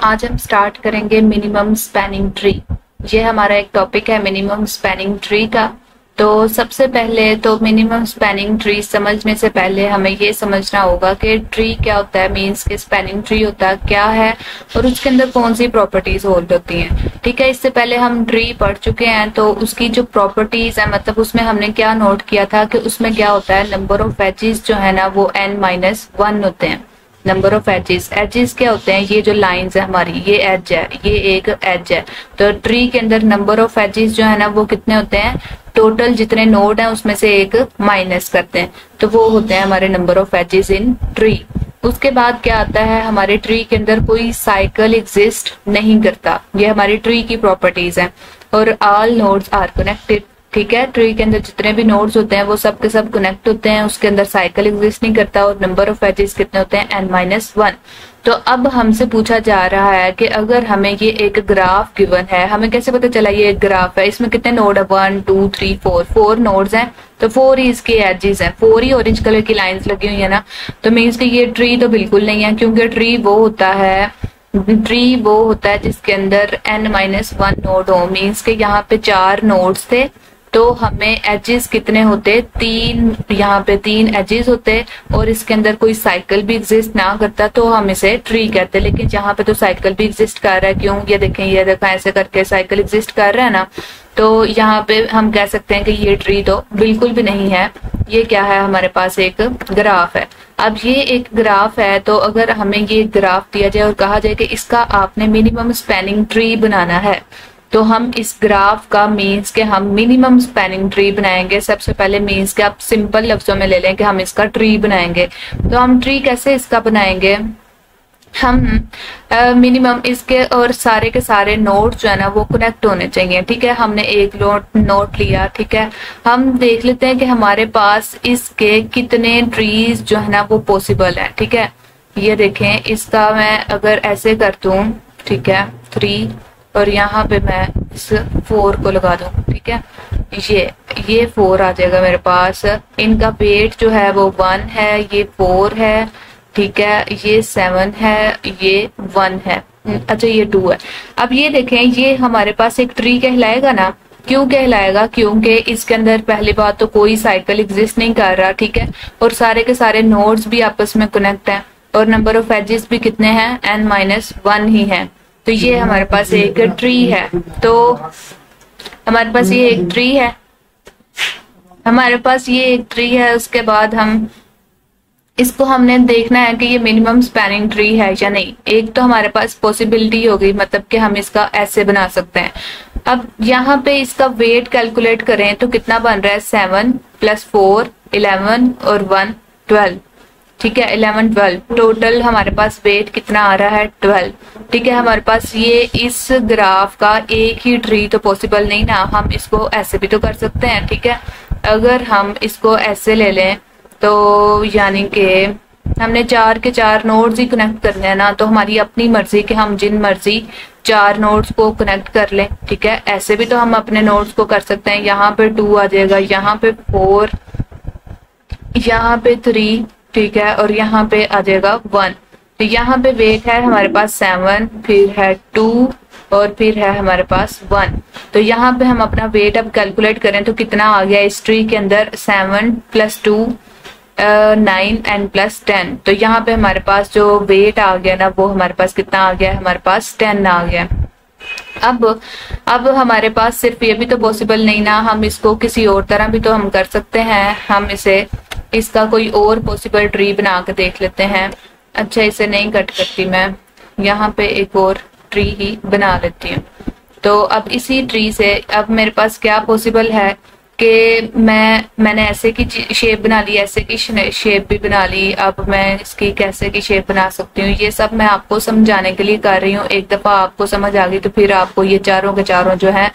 आज हम स्टार्ट करेंगे मिनिमम स्पैनिंग ट्री। ये हमारा एक टॉपिक है मिनिमम स्पैनिंग ट्री का। तो सबसे पहले तो मिनिमम स्पैनिंग ट्री समझने से पहले हमें ये समझना होगा कि ट्री क्या होता है, मींस कि स्पैनिंग ट्री होता है क्या है और उसके अंदर कौन सी प्रॉपर्टीज होल्ड होती हैं। ठीक है, इससे पहले हम ट्री पढ़ चुके हैं तो उसकी जो प्रॉपर्टीज है, मतलब उसमें हमने क्या नोट किया था कि उसमें क्या होता है, नंबर ऑफ एजेस जो है ना वो n-1 होते हैं। नंबर ऑफ एजेस, एजेस क्या होते हैं, ये जो लाइंस है हमारी, ये एज है, ये एक एज है। तो ट्री के अंदर नंबर ऑफ एजेस जो है ना वो कितने होते हैं, टोटल जितने नोड हैं उसमें से एक माइनस करते हैं, तो वो होते हैं हमारे number of edges in tree. उसके बाद क्या आता है, हमारे ट्री के अंदर कोई साइकिल एग्जिस्ट नहीं करता, ये हमारी ट्री की प्रॉपर्टीज है। और ऑल नोड्स आर कनेक्टेड। ठीक है, ट्री के अंदर जितने भी नोड्स होते हैं वो सब के सब कनेक्ट होते हैं, उसके अंदर साइकिल एग्जिस्ट नहीं करता और नंबर ऑफ एजेस कितने होते हैं, n-1। तो अब हमसे पूछा जा रहा है कि अगर हमें ये एक ग्राफ गिवन है, हमें कैसे पता चला ये एक ग्राफ है, इसमें कितने नोड है, 1 2 3 4, 4 नोड्स हैं, तो 4 ही इसके एजेस हैं, 4 ही ऑरेंज कलर की लाइंस लगी हुई है ना। तो मीन्स कि ये ट्री तो बिल्कुल नहीं है, क्योंकि ट्री वो होता है जिसके अंदर n-1 नोड हो। मीन्स के यहाँ पे 4 नोड्स थे तो हमें एजेस कितने होते, 3, यहाँ पे 3 एजेस होते और इसके अंदर कोई साइकिल भी एग्जिस्ट ना करता तो हम इसे ट्री कहते। लेकिन यहाँ पे तो साइकिल भी एग्जिस्ट कर रहा है, क्यों, ये देखें, ये देखा ऐसे करके साइकिल एग्जिस्ट कर रहा है ना। तो यहाँ पे हम कह सकते हैं कि ये ट्री तो बिल्कुल भी नहीं है, ये क्या है, हमारे पास एक ग्राफ है। अब ये एक ग्राफ है, तो अगर हमें ये ग्राफ दिया जाए और कहा जाए कि इसका आपने मिनिमम स्पैनिंग ट्री बनाना है, तो हम इस ग्राफ का मीन्स के हम मिनिमम स्पैनिंग ट्री बनाएंगे। सबसे पहले मीन्स के आप सिंपल लफ्जों में ले लें कि हम इसका ट्री बनाएंगे। तो हम ट्री कैसे इसका बनाएंगे, हम मिनिमम इसके और सारे के सारे नोड जो है ना वो कनेक्ट होने चाहिए। ठीक है, हमने एक नोड लिया, ठीक है, हम देख लेते हैं कि हमारे पास इसके कितने ट्रीज जो है ना वो पॉसिबल है। ठीक है, ये देखें, इसका मैं अगर ऐसे कर दूं, ठीक है, 3 और यहाँ पे मैं इस 4 को लगा दूं, ठीक है, ये 4 आ जाएगा मेरे पास। इनका वेट जो है वो 1 है, ये 4 है, ठीक है, ये 7 है, ये 1 है, अच्छा ये 2 है। अब ये देखें, ये हमारे पास एक ट्री कहलाएगा ना। क्यों कहलाएगा, क्योंकि इसके अंदर पहली बात तो कोई साइकिल एग्जिस्ट नहीं कर रहा, ठीक है, और सारे के सारे नोड्स भी आपस में कनेक्ट हैं और नंबर ऑफ एजेस भी कितने हैं, n-1 ही है। तो ये हमारे पास एक ट्री है। तो हमारे पास ये एक ट्री है, उसके बाद हम इसको हमने देखना है कि ये मिनिमम स्पैनिंग ट्री है या नहीं। एक तो हमारे पास पॉसिबिलिटी हो गई, मतलब कि हम इसका ऐसे बना सकते हैं। अब यहाँ पे इसका वेट कैलकुलेट करें तो कितना बन रहा है, 7 + 4 11 और 1 12। ठीक है, 11 12 टोटल हमारे पास वेट कितना आ रहा है, 12। ठीक है, हमारे पास ये इस ग्राफ का एक ही ट्री तो पॉसिबल नहीं ना, हम इसको ऐसे भी तो कर सकते हैं। ठीक है, अगर हम इसको ऐसे ले लें तो यानी कि हमने 4 के 4 नोड्स ही कनेक्ट करने हैं ना, तो हमारी अपनी मर्जी कि हम जिन मर्जी 4 नोड्स को कनेक्ट कर लें। ठीक है, ऐसे भी तो हम अपने नोड्स को कर सकते हैं। यहाँ पे 2 आ जाएगा, यहाँ पे 4, यहाँ पे 3, ठीक है, और यहाँ पे आ जाएगा 1। तो यहाँ पे वेट है हमारे पास 7, फिर है 2 और फिर है हमारे पास 1। तो यहाँ पे हम अपना वेट अब कैलकुलेट करें तो कितना आ गया इस ट्री के अंदर, 7 + 2 9 n + 10। तो यहाँ पे हमारे पास जो वेट आ गया ना वो हमारे पास कितना आ गया, हमारे पास 10 आ गया। अब हमारे पास सिर्फ ये भी तो पॉसिबल नहीं ना, हम इसको किसी और तरह भी तो हम कर सकते हैं। हम इसका कोई और पॉसिबल ट्री बना के देख लेते हैं। अच्छा, इसे नहीं कट करती मैं, यहाँ पे एक और ट्री ही बना लेती हूँ। तो अब इसी ट्री से अब मेरे पास क्या पॉसिबल है कि मैंने ऐसे की शेप बना ली, ऐसे की शेप भी बना ली। अब मैं इसकी कैसे की शेप बना सकती हूँ, ये सब मैं आपको समझाने के लिए कर रही हूँ। एक दफा आपको समझ आ गई तो फिर आपको ये चारों के चारों जो है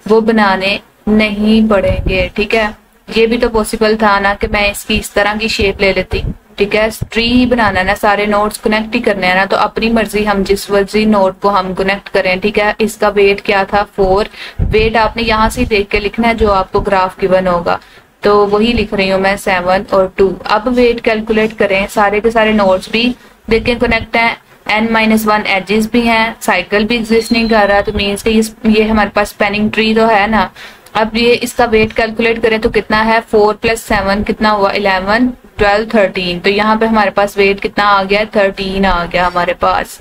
वो बनाने नहीं पड़ेंगे। ठीक है, ये भी तो पॉसिबल था ना कि मैं इसकी इस तरह की शेप ले लेती। ठीक है, ट्री ही बनाना है ना, सारे नोड्स कनेक्ट ही करने हैं ना, तो अपनी मर्जी हम जिस मर्जी नोड को हम कनेक्ट करें। ठीक है, इसका वेट क्या था, 4। वेट आपने यहाँ से देख के लिखना है जो आपको ग्राफ गिवन होगा, तो वही लिख रही हूँ मैं, 7 और 2। अब वेट कैलकुलेट करें, सारे के सारे नोड्स भी देखें कनेक्ट हैं, n-1 एजेस भी हैं, साइकिल भी एग्जिस्ट नहीं कर रहा, तो मीन्स कि ये हमारे पास स्पैनिंग ट्री तो है ना। अब ये इसका वेट कैलकुलेट करें तो कितना है, 4 + 7 कितना हुआ, 11, 12, 13। तो यहाँ पे हमारे पास वेट कितना आ गया, 13 आ गया हमारे पास।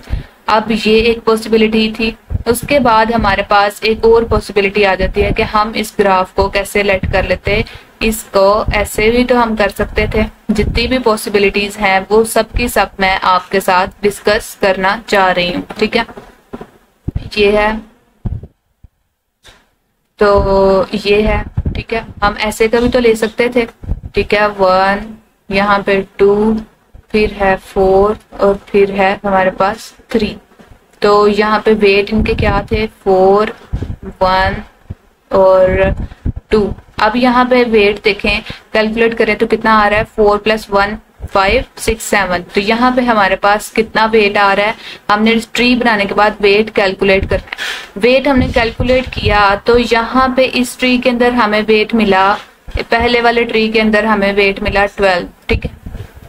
अब ये एक पॉसिबिलिटी थी। उसके बाद हमारे पास एक और पॉसिबिलिटी आ जाती है कि हम इस ग्राफ को कैसे लेट कर लेते, इसको ऐसे भी तो हम कर सकते थे। जितनी भी पॉसिबिलिटीज हैं वो सब की सब मैं आपके साथ डिस्कस करना चाह रही हूँ, ठीक है। ये है, तो ये है, ठीक है। हम ऐसे का भी तो ले सकते थे, ठीक है। 1, यहाँ पे 2, फिर है 4 और फिर है हमारे पास 3। तो यहाँ पे वेट इनके क्या थे, 4, 1 और 2। अब यहाँ पे वेट देखें, कैलकुलेट करें तो कितना आ रहा है, 4 + 1, 5, 6, 7। तो यहाँ पे हमारे पास कितना वेट आ रहा है। हमने ट्री बनाने के बाद वेट कैलकुलेट करना है। वेट हमने कैलकुलेट किया तो यहाँ पे इस ट्री के अंदर हमें वेट मिला, पहले वाले ट्री के अंदर हमें वेट मिला 12, ठीक है।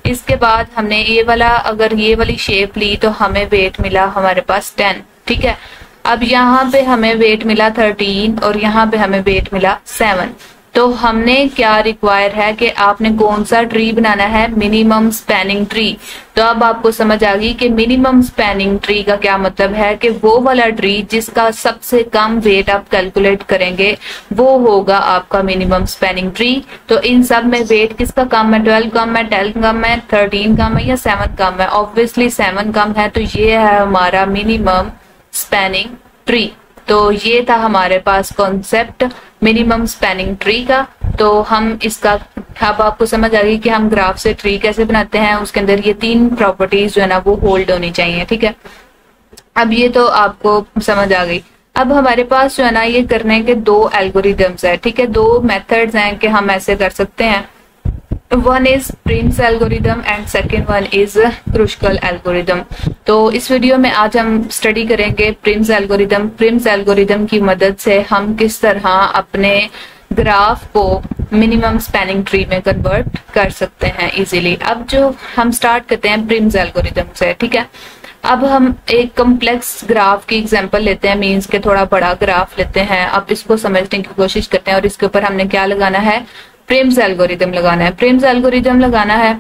इसके बाद हमने ये वाला, अगर ये वाली शेप ली तो हमें वेट मिला हमारे पास 10, ठीक है। अब यहाँ पे हमें वेट मिला 13 और यहाँ पे हमें वेट मिला 7। तो हमने क्या रिक्वायर है कि आपने कौन सा ट्री बनाना है, मिनिमम स्पैनिंग ट्री। तो अब आपको समझ आ गई कि मिनिमम स्पैनिंग ट्री का क्या मतलब है, कि वो वाला ट्री जिसका सबसे कम वेट आप कैलकुलेट करेंगे वो होगा आपका मिनिमम स्पैनिंग ट्री। तो इन सब में वेट किसका कम है, 12 कम है, 10 कम है, 13 कम है या 7 कम है, ऑब्वियसली 7 कम है। तो ये है हमारा मिनिमम स्पैनिंग ट्री। तो ये था हमारे पास कॉन्सेप्ट मिनिमम स्पैनिंग ट्री का। तो हम इसका, अब आपको समझ आ गई कि हम ग्राफ से ट्री कैसे बनाते हैं। उसके अंदर ये 3 प्रॉपर्टीज जो है ना वो होल्ड होनी चाहिए, ठीक है। अब ये तो आपको समझ आ गई। अब हमारे पास जो है ना ये करने के 2 एल्गोरिदम्स है, ठीक है। 2 मेथड्स हैं कि हम ऐसे कर सकते हैं। One is Prim's algorithm and second one is Kruskal algorithm। तो इस वीडियो में आज हम स्टडी करेंगे Prim's algorithm। Prim's algorithm की मदद से हम किस तरह अपने ग्राफ को मिनिमम स्पैनिंग ट्री में कन्वर्ट कर सकते हैं इजीली। अब जो हम स्टार्ट करते हैं Prim's algorithm से, ठीक है। अब हम एक कॉम्प्लेक्स ग्राफ की एग्जांपल लेते हैं, मींस के थोड़ा बड़ा ग्राफ लेते हैं। अब इसको समझने की कोशिश करते हैं और इसके ऊपर हमने क्या लगाना है, प्रिम्स एल्गोरिदम लगाना है। प्रिम्स एल्गोरिदम लगाना है।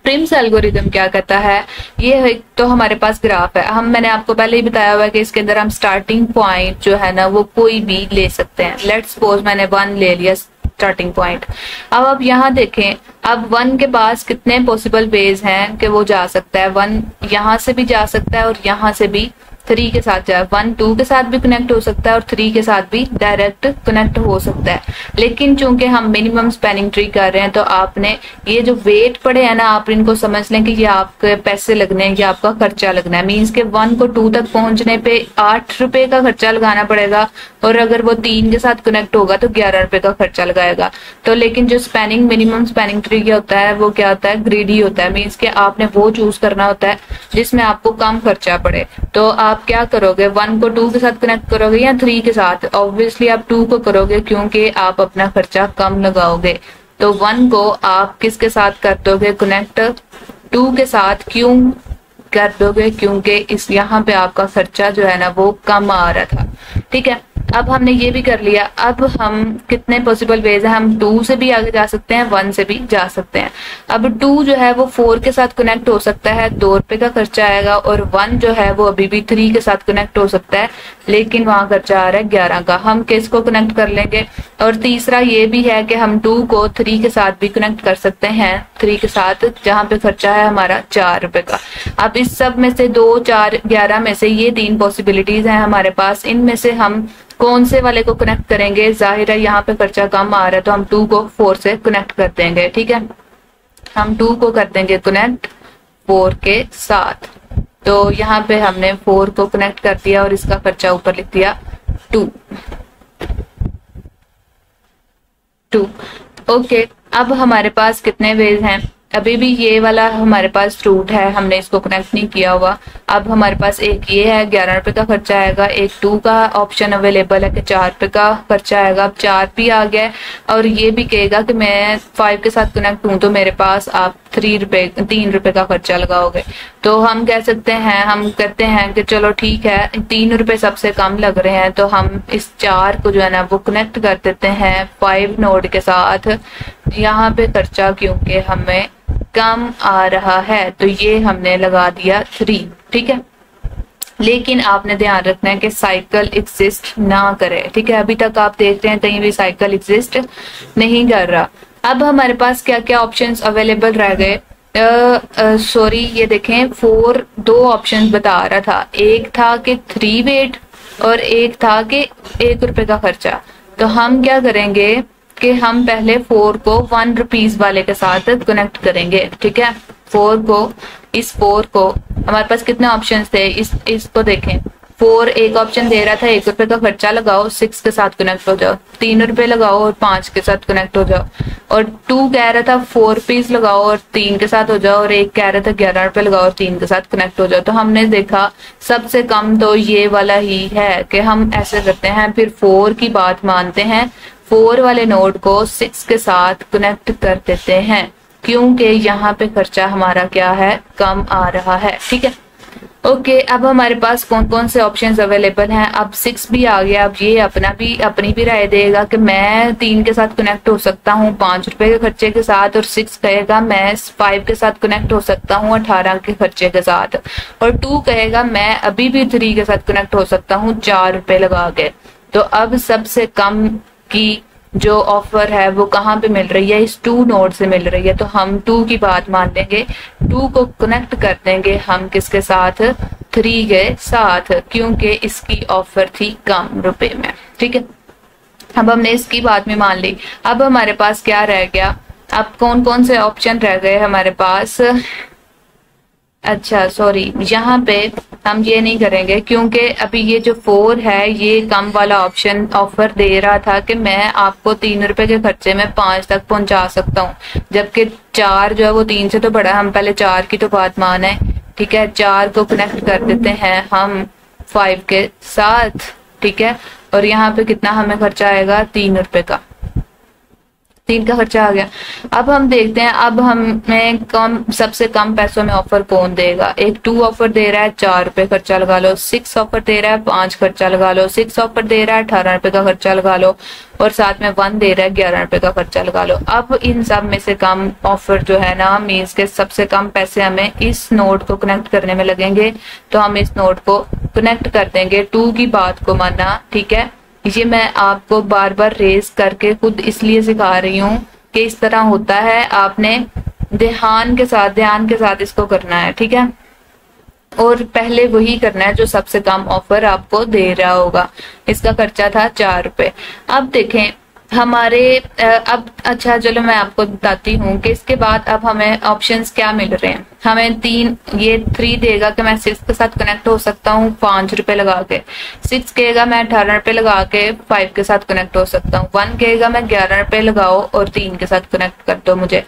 प्रिम्स एल्गोरिदम क्या कहता है, ये तो हमारे पास ग्राफ है। मैंने आपको पहले ही बताया हुआ है कि इसके अंदर हम स्टार्टिंग पॉइंट जो है ना वो कोई भी ले सकते हैं। लेट्स सपोज मैंने 1 ले लिया स्टार्टिंग पॉइंट। अब आप यहाँ देखें, अब 1 के पास कितने पॉसिबल वेज हैं कि वो जा सकता है। 1 यहाँ से भी जा सकता है और यहाँ से भी 3 के साथ जाए। 1 2 के साथ भी कनेक्ट हो सकता है और 3 के साथ भी डायरेक्ट कनेक्ट हो सकता है। लेकिन चूंकि हम मिनिमम स्पैनिंग ट्री कर रहे हैं तो आपने ये जो वेट पड़े हैं ना, आप इनको समझ लें कि ये आपके पैसे लगने हैं, ये आपका खर्चा लगना है। मीन्स के 1 को 2 तक पहुंचने पे 8 रुपए का खर्चा लगाना पड़ेगा और अगर वो 3 के साथ कनेक्ट होगा तो 11 रुपए का खर्चा लगाएगा। तो लेकिन जो स्पैनिंग मिनिमम स्पैनिंग ट्री क्या होता है, वो क्या होता है, ग्रीडी होता है। मीन्स के आपने वो चूज करना होता है जिसमें आपको कम खर्चा पड़े। तो आप क्या करोगे, 1 को 2 के साथ कनेक्ट करोगे या 3 के साथ, ऑब्वियसली आप 2 को करोगे क्योंकि आप अपना खर्चा कम लगाओगे। तो 1 को आप किसके साथ कर दोगे कनेक्ट, 2 के साथ। क्यों कर दोगे, क्योंकि इस यहाँ पे आपका खर्चा जो है ना वो कम आ रहा था, ठीक है। अब हमने ये भी कर लिया। अब हम कितने पॉसिबल वेज है, हम 2 से भी आगे जा सकते हैं, 1 से भी जा सकते हैं। अब 2 जो है वो 4 के साथ कनेक्ट हो सकता है, 2 रुपए का खर्चा आएगा। और 1 जो है वो अभी भी 3 के साथ कनेक्ट हो सकता है, लेकिन वहां खर्चा आ रहा है 11 का। हम किसको कनेक्ट कर लेंगे। और तीसरा ये भी है कि हम 2 को 3 के साथ भी कनेक्ट कर सकते हैं, 3 के साथ, जहां पे खर्चा है हमारा 4 रुपए का। अब इस सब में से 2, 4, 11 में से ये 3 पॉसिबिलिटीज हैं हमारे पास। इनमें से हम कौन से वाले को कनेक्ट करेंगे, जाहिर है यहाँ पे खर्चा कम आ रहा है तो हम 2 को 4 से कनेक्ट कर देंगे, ठीक है। हम 2 को कर देंगे कनेक्ट 4 के साथ। तो यहाँ पे हमने 4 को कनेक्ट कर दिया और इसका खर्चा ऊपर लिख दिया 2। ओके, अब हमारे पास कितने वेज हैं, अभी भी ये वाला हमारे पास फ्रूट है, हमने इसको कनेक्ट नहीं किया हुआ। अब हमारे पास एक ये है, 11 रुपए का खर्चा आएगा। एक 2 का ऑप्शन अवेलेबल है कि 4 रुपए का खर्चा आएगा। अब 4 भी आ गया और ये भी कहेगा कि मैं 5 के साथ कनेक्ट हूँ तो मेरे पास आप 3 रुपए का खर्चा लगाओगे। तो हम कह सकते हैं, हम कहते हैं कि चलो ठीक है, 3 रुपए सबसे कम लग रहे हैं तो हम इस 4 को जो है ना वो कनेक्ट कर देते हैं 5 नोड के साथ। यहाँ पे खर्चा क्योंकि हमें कम आ रहा है तो ये हमने लगा दिया 3, ठीक है। लेकिन आपने ध्यान रखना है कि साइकिल एग्जिस्ट ना करे, ठीक है। अभी तक आप देख रहे हैं कहीं भी साइकिल एग्जिस्ट नहीं कर रहा। अब हमारे पास क्या क्या ऑप्शंस अवेलेबल रह गए, सॉरी ये देखें 2 ऑप्शंस बता रहा था। एक था कि 3 वेट और एक था कि 1 रुपए का खर्चा। तो हम क्या करेंगे कि हम पहले 4 को 1 रुपीज वाले के साथ कनेक्ट करेंगे, ठीक है। 4 को हमारे पास कितने ऑप्शंस थे, इसको देखें। 4 एक ऑप्शन दे रहा था 1 रुपए का खर्चा लगाओ, 6 के साथ कनेक्ट हो जाओ। 3 रुपए लगाओ और 5 के साथ कनेक्ट हो जाओ। और 2 कह रहा था 4 रुपीज लगाओ और 3 के साथ हो जाओ। और 1 कह रहा था 11 रुपए लगाओ और 3 के साथ कनेक्ट हो जाओ। तो हमने देखा सबसे कम तो ये वाला ही है कि हम ऐसे करते हैं, फिर 4 की बात मानते हैं, 4 वाले नोड को 6 के साथ कनेक्ट कर देते हैं क्योंकि यहाँ पे खर्चा हमारा क्या है, कम आ रहा है, ठीक है। ओके, अब हमारे पास कौन कौन से ऑप्शंस अवेलेबल हैं। अब 6 भी आ गया। अब ये अपनी भी राय देगा कि मैं 3 के साथ कनेक्ट हो सकता हूँ 5 रुपए के खर्चे के साथ, और 6 कहेगा मैं 5 के साथ कनेक्ट हो सकता हूँ 18 के खर्चे के साथ, और 2 कहेगा मैं अभी भी 3 के साथ कनेक्ट हो सकता हूँ 4 रुपए लगा के। तो अब सबसे कम की जो ऑफर है वो कहाँ पे मिल रही है, इस 2 नोड से मिल रही है। तो हम 2 की बात मान लेंगे, 2 को कनेक्ट कर देंगे हम किसके साथ, 3 के साथ, क्योंकि इसकी ऑफर थी कम रुपए में, ठीक है। अब हमने इसकी बात में मान ली। अब हमारे पास क्या रह गया, अब कौन कौन से ऑप्शन रह गए हमारे पास। अच्छा सॉरी, यहाँ पे हम ये नहीं करेंगे क्योंकि अभी ये जो 4 है ये कम वाला ऑप्शन ऑफर दे रहा था कि मैं आपको 3 रुपए के खर्चे में 5 तक पहुंचा सकता हूँ, जबकि 4 जो है वो 3 से तो बड़ा है। हम पहले 4 की तो बात माने, ठीक है। 4 को कनेक्ट कर देते हैं हम 5 के साथ, ठीक है। और यहाँ पे कितना हमें खर्चा आएगा, 3 रुपए का, 3 का खर्चा आ गया। अब हम देखते हैं अब हमें सबसे कम पैसों में ऑफर कौन देगा। एक 2 ऑफर दे रहा है 4 रुपए खर्चा लगा लो, 6 ऑफर दे रहा है 5 खर्चा लगा लो, 6 ऑफर दे रहा है 18 रुपए का खर्चा लगा लो, और साथ में 1 दे रहा है 11 रुपए का खर्चा लगा लो। अब इन सब में से कम ऑफर जो है ना, मीन्स के सबसे कम पैसे हमें इस नोड को कनेक्ट करने में लगेंगे। तो हम इस नोड को कनेक्ट कर देंगे। 2 की बात को मानना, ठीक है। ये मैं आपको बार बार रेज करके खुद इसलिए सिखा रही हूँ कि इस तरह होता है, आपने ध्यान के साथ इसको करना है, ठीक है। और पहले वही करना है जो सबसे कम ऑफर आपको दे रहा होगा। इसका खर्चा था 4 रुपए। अब देखें हमारे अब अच्छा चलो मैं आपको बताती हूँ कि इसके बाद अब हमें ऑप्शंस क्या मिल रहे हैं। हमें 3 देगा कि मैं 6 के साथ कनेक्ट हो सकता हूँ 5 रुपए लगा के। 6 कहेगा मैं 18 रुपए लगा के 5 के साथ कनेक्ट हो सकता हूँ। 1 कहेगा मैं 11 रुपए लगाओ और 3 के साथ कनेक्ट कर दो मुझे,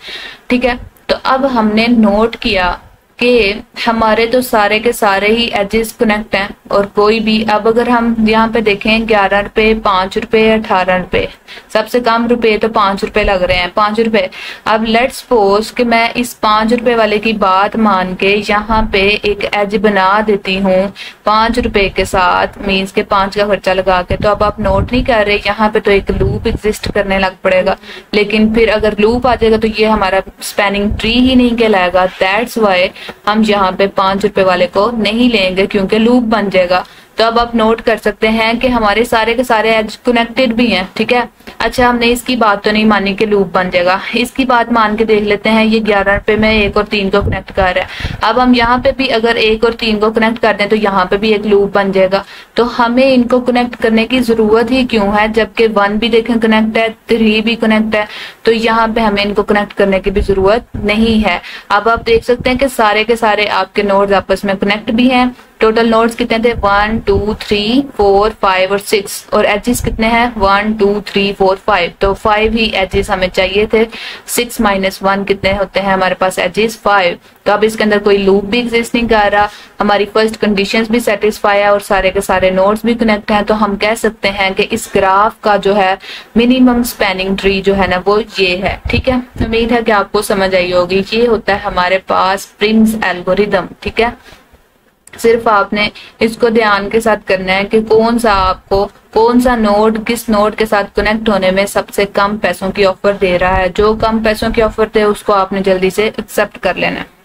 ठीक है। तो अब हमने नोट किया कि हमारे तो सारे के सारे ही एजेस कनेक्ट हैं और कोई भी, अब अगर हम यहाँ पे देखें 11 रुपए, 5 रुपए, 18 रुपए, सबसे कम रुपए तो 5 रुपए लग रहे हैं, 5 रुपए। अब लेट्स सपोज कि मैं इस 5 रुपए वाले की बात मान के यहाँ पे एक एज बना देती हूँ 5 रुपए के साथ, मीन्स के 5 का खर्चा लगा के। तो अब आप नोट नहीं कर रहे, यहाँ पे तो एक लूप एग्जिस्ट करने लग पड़ेगा। लेकिन फिर अगर लूप आ जाएगा तो ये हमारा स्पैनिंग ट्री ही नहीं कहलाएगा। दैट्स वाई हम यहाँ पे 5 रुपए वाले को नहीं लेंगे क्योंकि लूप बन जाएगा। तो अब आप नोट कर सकते हैं कि हमारे सारे के सारे एज कनेक्टेड भी हैं, ठीक है। अच्छा हमने इसकी बात तो नहीं मानी कि लूप बन जाएगा, इसकी बात मान के देख लेते हैं। ये 11 रुपए में 1 और 3 को कनेक्ट कर रहा है। अब हम यहाँ पे भी अगर 1 और 3 को कनेक्ट कर दें तो यहाँ पे भी एक लूप बन जाएगा। तो हमें इनको कनेक्ट करने की जरूरत ही क्यों है, जबकि 1 भी देखें कनेक्ट है, 3 भी कनेक्ट है। तो यहाँ पे हमें इनको कनेक्ट करने की भी जरूरत नहीं है। अब आप देख सकते हैं कि सारे के सारे आपके नोड्स आपस में कनेक्ट भी हैं टोटल नोड्स कितने थे 1 2 3 4 5 और 6 और एजेस कितने हैं 1 2 3 4 5। तो 5 ही एजेस हमें चाहिए थे। 6 - 1 कितने होते हैं हमारे पास एजेस 5। तो अब इसके अंदर कोई लूप भी एग्जिस्ट नहीं कर रहा, हमारी फर्स्ट कंडीशंस भी सेटिस्फाई है और सारे के सारे नोड्स भी कनेक्ट हैं। तो हम कह सकते हैं कि इस ग्राफ का जो है मिनिमम स्पैनिंग ट्री जो है ना वो ये है। ठीक है, उम्मीद है कि आपको समझ आई होगी। ये होता है हमारे पास प्रिम्स एल्गोरिदम। ठीक है, सिर्फ आपने इसको ध्यान के साथ करना है कि कौन सा आपको कौन सा नोड किस नोड के साथ कनेक्ट होने में सबसे कम पैसों की ऑफर दे रहा है। जो कम पैसों की ऑफर दे उसको आपने जल्दी से एक्सेप्ट कर लेना है।